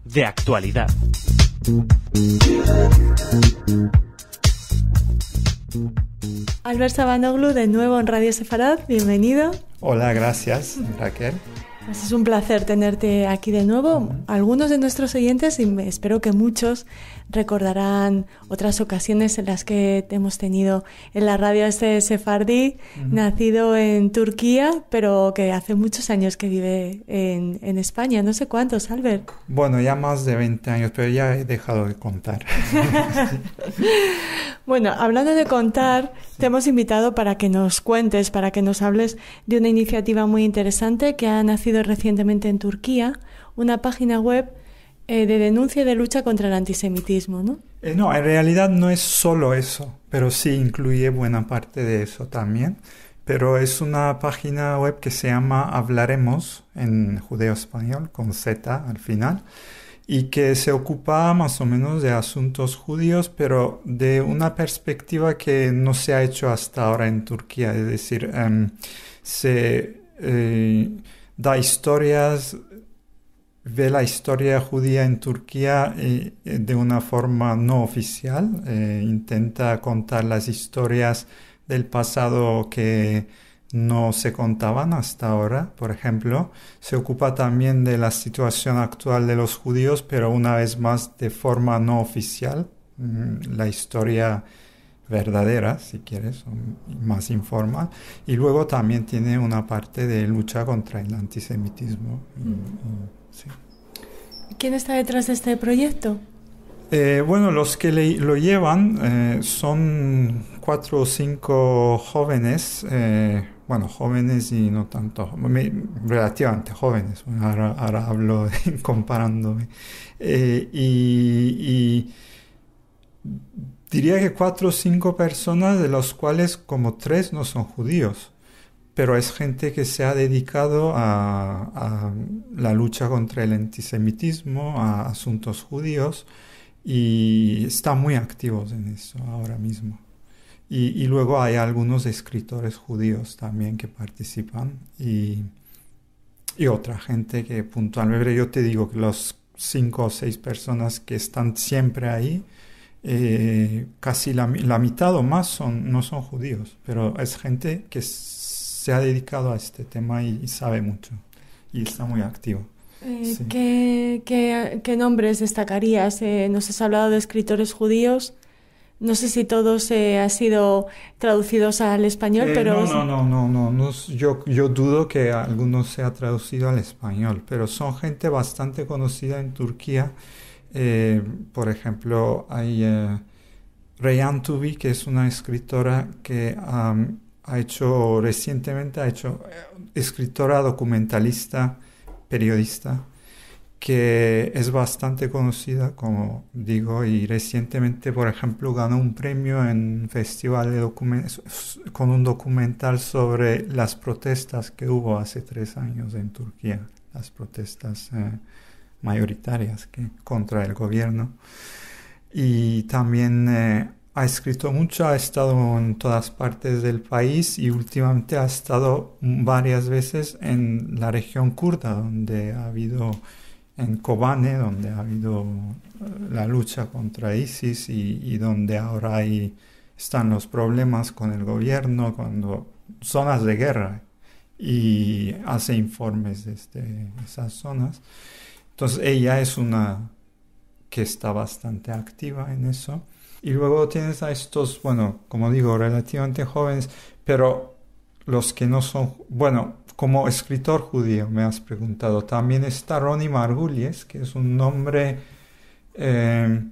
De actualidad. Albert Sabanoglu, de nuevo en Radio Sefarad, bienvenido. Hola, gracias, Raquel. Pues es un placer tenerte aquí de nuevo. Algunos de nuestros oyentes, y espero que muchos, recordarán otras ocasiones en las que te hemos tenido en la radio este sefardí, nacido en Turquía, pero que hace muchos años que vive en España. No sé cuántos, Albert. Bueno, ya más de 20 años, pero ya he dejado de contar. Bueno, hablando de contar, te hemos invitado para que nos cuentes, para que nos hables de una iniciativa muy interesante que ha nacido recientemente en Turquía, una página web de denuncia y de lucha contra el antisemitismo, ¿no? No, en realidad no es solo eso, pero sí incluye buena parte de eso también. Pero es una página web que se llama Hablaremos, en judeo-español, con Z al final, y que se ocupa más o menos de asuntos judíos, pero de una perspectiva que no se ha hecho hasta ahora en Turquía. Es decir, se da historias, ve la historia judía en Turquía de una forma no oficial, intenta contar las historias del pasado que no se contaban hasta ahora. Por ejemplo, se ocupa también de la situación actual de los judíos, pero una vez más de forma no oficial, la historia verdadera, si quieres, o más informal. Y luego también tiene una parte de lucha contra el antisemitismo. Sí. ¿Quién está detrás de este proyecto? Bueno, los que lo llevan son 4 o 5 jóvenes, jóvenes y no tanto, relativamente jóvenes. Bueno, ahora hablo comparándome. Y diría que 4 o 5 personas, de los cuales como 3 no son judíos. Pero es gente que se ha dedicado a la lucha contra el antisemitismo, a asuntos judíos, y están muy activos en eso ahora mismo. Y luego hay algunos escritores judíos también que participan, y otra gente que puntualmente, yo te digo que los 5 o 6 personas que están siempre ahí, casi la mitad o más no son judíos, pero es gente que se ha dedicado a este tema y sabe mucho y está muy activo. Sí. ¿Qué nombres destacarías? Nos has hablado de escritores judíos. No sé si todos han sido traducidos al español, pero... No. Yo dudo que algunos sea traducido al español, pero son gente bastante conocida en Turquía. Por ejemplo, hay Reyhan Tubi, que es una escritora que recientemente ha hecho escritora, documentalista, periodista, que es bastante conocida, como digo, y recientemente, por ejemplo, ganó un premio en un festival con un documental sobre las protestas que hubo hace 3 años en Turquía, las protestas mayoritarias contra el gobierno. Y también ha escrito mucho, ha estado en todas partes del país y últimamente ha estado varias veces en la región kurda, donde ha habido, en Kobane, donde ha habido la lucha contra ISIS y donde ahora están los problemas con el gobierno, zonas de guerra, y hace informes desde esas zonas. Entonces ella es una que está bastante activa en eso. Y luego tienes a estos, como digo, relativamente jóvenes, pero los que no son... como escritor judío me has preguntado. También está Ronnie Margulies, que es un nombre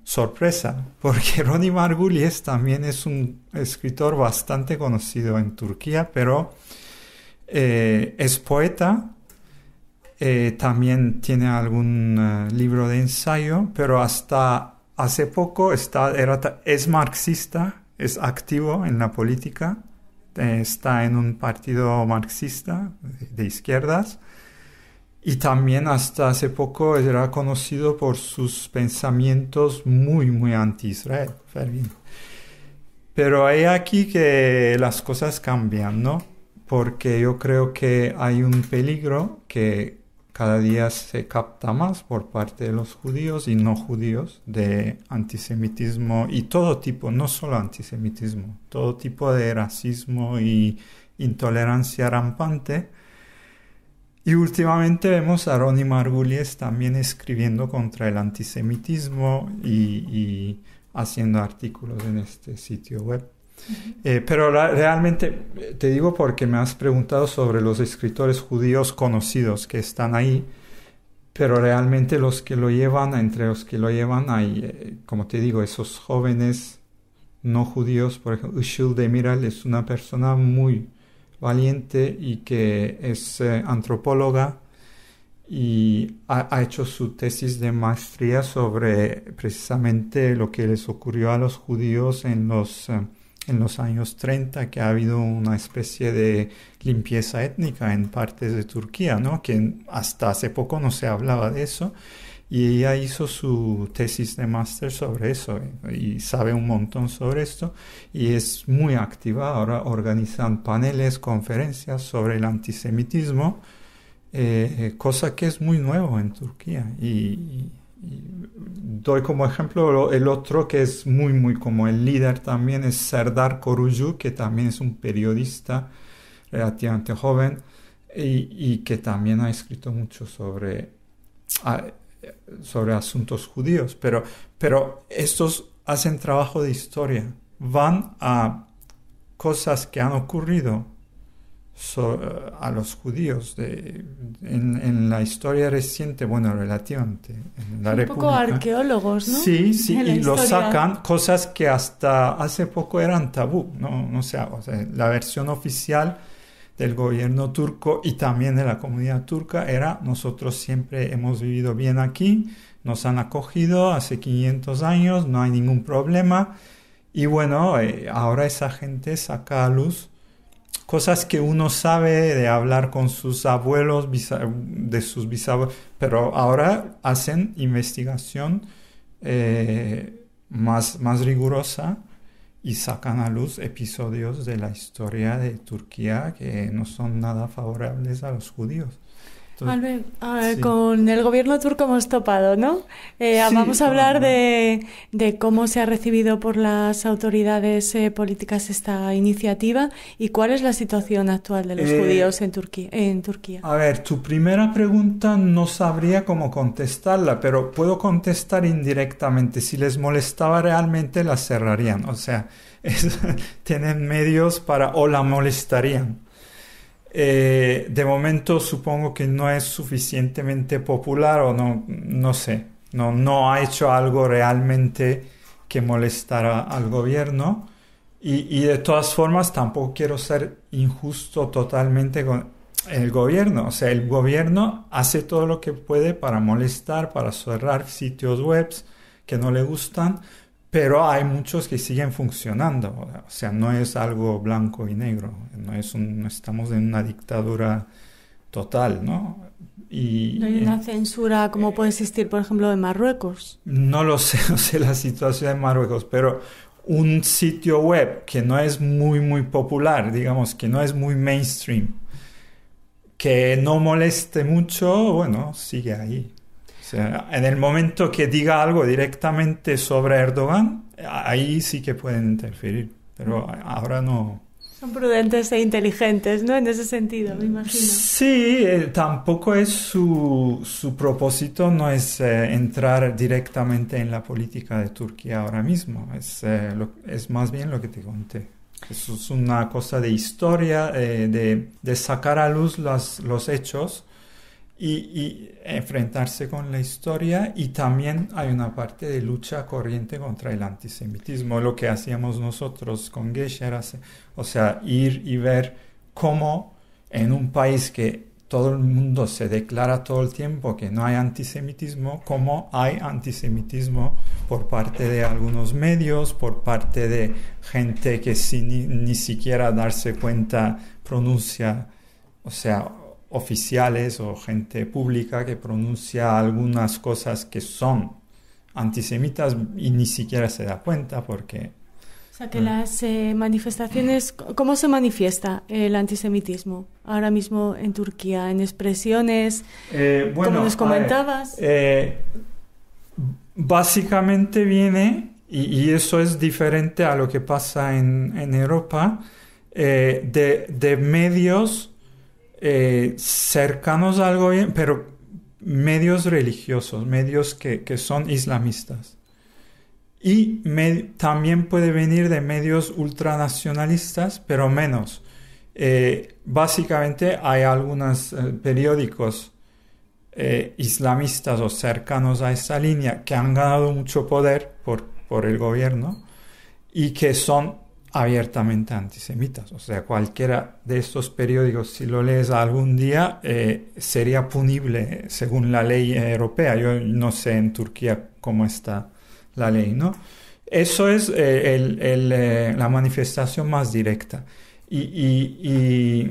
sorpresa, porque Ronnie Margulies también es un escritor bastante conocido en Turquía, pero es poeta. También tiene algún libro de ensayo, pero hasta hace poco es marxista, es activo en la política, está en un partido marxista de izquierdas, y también hasta hace poco era conocido por sus pensamientos muy, muy anti-Israel. Pero hay aquí que las cosas cambian, ¿no? Porque yo creo que hay un peligro que cada día se capta más por parte de los judíos y no judíos de antisemitismo y todo tipo, no solo antisemitismo, todo tipo de racismo y intolerancia rampante. Y últimamente vemos a Ronnie Margulies también escribiendo contra el antisemitismo y haciendo artículos en este sitio web. Pero realmente te digo porque me has preguntado sobre los escritores judíos conocidos que están ahí, pero realmente los que lo llevan, entre los que lo llevan hay, como te digo, esos jóvenes no judíos. Por ejemplo, Ushul Demiral es una persona muy valiente y que es antropóloga y ha hecho su tesis de maestría sobre precisamente lo que les ocurrió a los judíos en los años 30, que ha habido una especie de limpieza étnica en partes de Turquía, ¿no? Que hasta hace poco no se hablaba de eso, y ella hizo su tesis de máster sobre eso y sabe un montón sobre esto y es muy activa. Ahora organizan paneles, conferencias sobre el antisemitismo, cosa que es muy nuevo en Turquía. Y doy como ejemplo el otro que es muy como el líder también es Serdar Korucu, que también es un periodista relativamente joven y que también ha escrito mucho sobre asuntos judíos, pero estos hacen trabajo de historia, van a cosas que han ocurrido a los judíos en la historia reciente, bueno, relativamente en la República. Un poco arqueólogos, ¿no? Sí, y lo historia. sacan, cosas que hasta hace poco eran tabú, no sé, o sea, la versión oficial del gobierno turco y también de la comunidad turca era: nosotros siempre hemos vivido bien aquí, nos han acogido hace 500 años, no hay ningún problema. Y bueno, ahora esa gente saca a luz cosas que uno sabe de hablar con sus abuelos, de sus bisabuelos, pero ahora hacen investigación más rigurosa y sacan a luz episodios de la historia de Turquía que no son nada favorables a los judíos. Entonces, Albert, con el gobierno turco hemos topado, ¿no? Vamos a hablar de cómo se ha recibido por las autoridades políticas esta iniciativa y cuál es la situación actual de los judíos en Turquía. A ver, tu primera pregunta no sabría cómo contestarla, pero puedo contestar indirectamente. Si les molestaba realmente, la cerrarían. O sea, tienen medios o la molestarían. De momento supongo que no es suficientemente popular o no sé, no ha hecho algo realmente que molestara al gobierno y de todas formas tampoco quiero ser injusto totalmente con el gobierno. O sea, el gobierno hace todo lo que puede para molestar, para cerrar sitios web que no le gustan, pero hay muchos que siguen funcionando. O sea, no es algo blanco y negro. No estamos en una dictadura total, ¿no? ¿No hay una censura como puede existir, por ejemplo, en Marruecos? No lo sé, no sé la situación en Marruecos, pero un sitio web que no es muy popular, digamos, que no es muy mainstream, que no moleste mucho, bueno, sigue ahí. O sea, en el momento que diga algo directamente sobre Erdogan, ahí sí que pueden interferir, pero ahora no. Son prudentes e inteligentes, ¿no? En ese sentido, me imagino. Sí, tampoco es su propósito, no es entrar directamente en la política de Turquía ahora mismo, es más bien lo que te conté. Eso es una cosa de historia, de sacar a luz los hechos y enfrentarse con la historia, y también hay una parte de lucha corriente contra el antisemitismo, lo que hacíamos nosotros con Gesher, o sea, ir y ver cómo en un país que todo el mundo se declara todo el tiempo que no hay antisemitismo, cómo hay antisemitismo por parte de algunos medios, por parte de gente que ni siquiera darse cuenta pronuncia, o sea, oficiales o gente pública que pronuncia algunas cosas que son antisemitas y ni siquiera se da cuenta porque O sea, que las manifestaciones, ¿cómo se manifiesta el antisemitismo ahora mismo en Turquía? ¿En expresiones, como nos comentabas? Básicamente viene, y eso es diferente a lo que pasa en Europa, de medios cercanos al gobierno, pero medios religiosos, medios que son islamistas. Y también puede venir de medios ultranacionalistas, pero menos. Básicamente hay algunos periódicos islamistas o cercanos a esa línea que han ganado mucho poder por el gobierno y que son abiertamente antisemitas. O sea, cualquiera de estos periódicos, si lo lees algún día, sería punible según la ley europea. Yo no sé en Turquía cómo está la ley, ¿no? Eso es la manifestación más directa. Y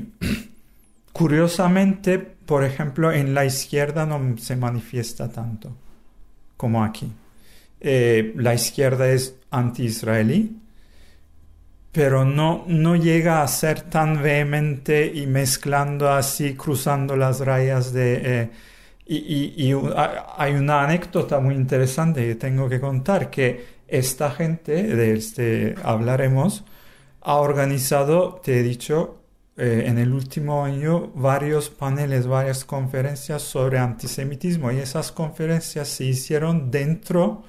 curiosamente, por ejemplo, en la izquierda no se manifiesta tanto como aquí. La izquierda es anti-israelí, pero no llega a ser tan vehemente y mezclando así, cruzando las rayas de... hay una anécdota muy interesante que tengo que contar, que esta gente, hablaremos, ha organizado, te he dicho, en el último año varios paneles, varias conferencias sobre antisemitismo, y esas conferencias se hicieron dentro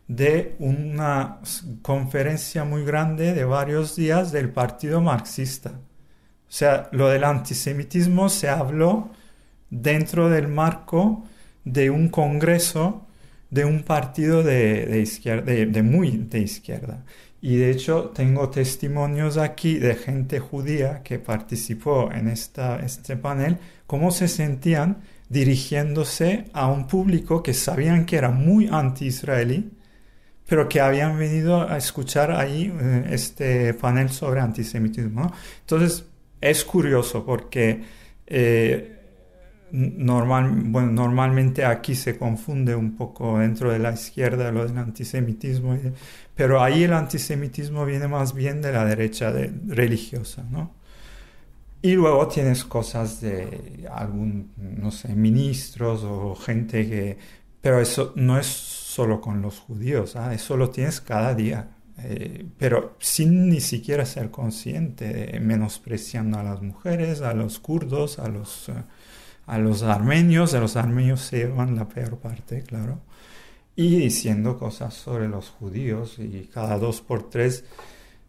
de una conferencia muy grande de varios días del Partido Marxista. O sea, lo del antisemitismo se habló dentro del marco de un congreso de un partido de izquierda, muy de izquierda. Y de hecho tengo testimonios aquí de gente judía que participó en este panel, cómo se sentían dirigiéndose a un público que sabían que era muy anti-israelí, pero que habían venido a escuchar ahí este panel sobre antisemitismo, ¿no? Entonces es curioso porque normalmente aquí se confunde un poco dentro de la izquierda lo del antisemitismo, pero ahí el antisemitismo viene más bien de la derecha religiosa, ¿no? Y luego tienes cosas de no sé, ministros o gente que... Pero eso no es solo con los judíos, eso lo tienes cada día, pero sin ni siquiera ser consciente, menospreciando a las mujeres, a los kurdos, a los armenios. A los armenios se llevan la peor parte, claro, y diciendo cosas sobre los judíos, y cada 2 por 3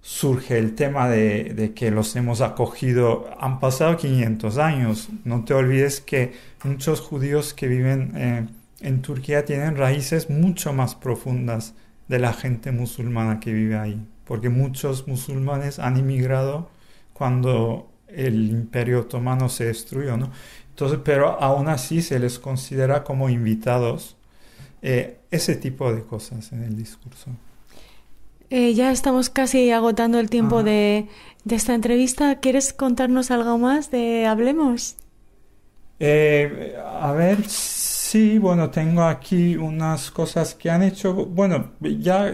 surge el tema de que los hemos acogido. Han pasado 500 años, no te olvides que muchos judíos que viven en Turquía tienen raíces mucho más profundas de la gente musulmana que vive ahí, porque muchos musulmanes han emigrado cuando el Imperio Otomano se destruyó, ¿no? Entonces, pero aún así se les considera como invitados, ese tipo de cosas en el discurso. Ya estamos casi agotando el tiempo de esta entrevista. ¿Quieres contarnos algo más de Hablemos? A ver, sí, bueno, tengo aquí unas cosas que han hecho. Bueno, ya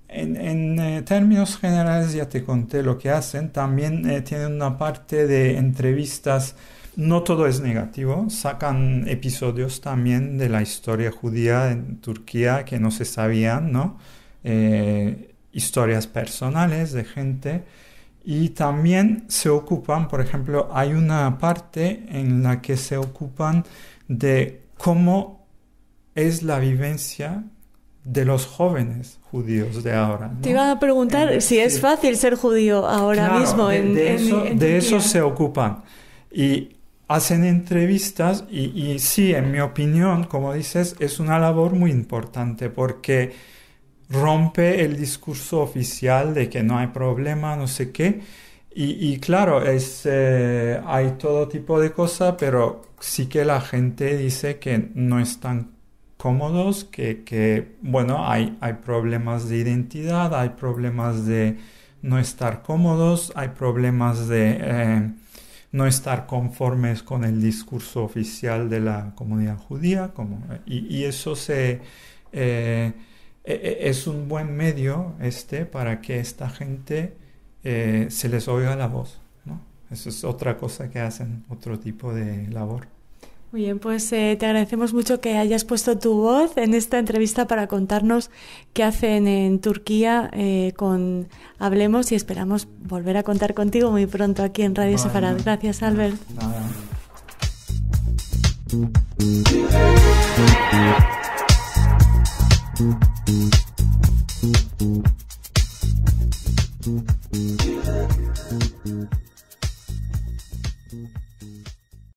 en términos generales ya te conté lo que hacen. También tienen una parte de entrevistas. No todo es negativo, sacan episodios también de la historia judía en Turquía que no se sabían, ¿no? Historias personales de gente, y también se ocupan, por ejemplo, hay una parte en la que se ocupan de cómo es la vivencia de los jóvenes judíos de ahora, ¿no? Te iba a preguntar si es fácil ser judío ahora mismo en de eso se ocupan. Y hacen entrevistas y sí, en mi opinión, como dices, es una labor muy importante porque rompe el discurso oficial de que no hay problema, no sé qué. Y claro, hay todo tipo de cosas, pero sí que la gente dice que no están cómodos, que bueno, hay problemas de identidad, hay problemas de no estar cómodos, hay problemas de... no estar conformes con el discurso oficial de la comunidad judía, y eso es un buen medio para que esta gente se les oiga la voz, ¿no? Eso es otra cosa que hacen, otro tipo de labor. Muy bien, pues te agradecemos mucho que hayas puesto tu voz en esta entrevista para contarnos qué hacen en Turquía con Hablemos, y esperamos volver a contar contigo muy pronto aquí en Radio Sefarad. Gracias, Albert. Nada.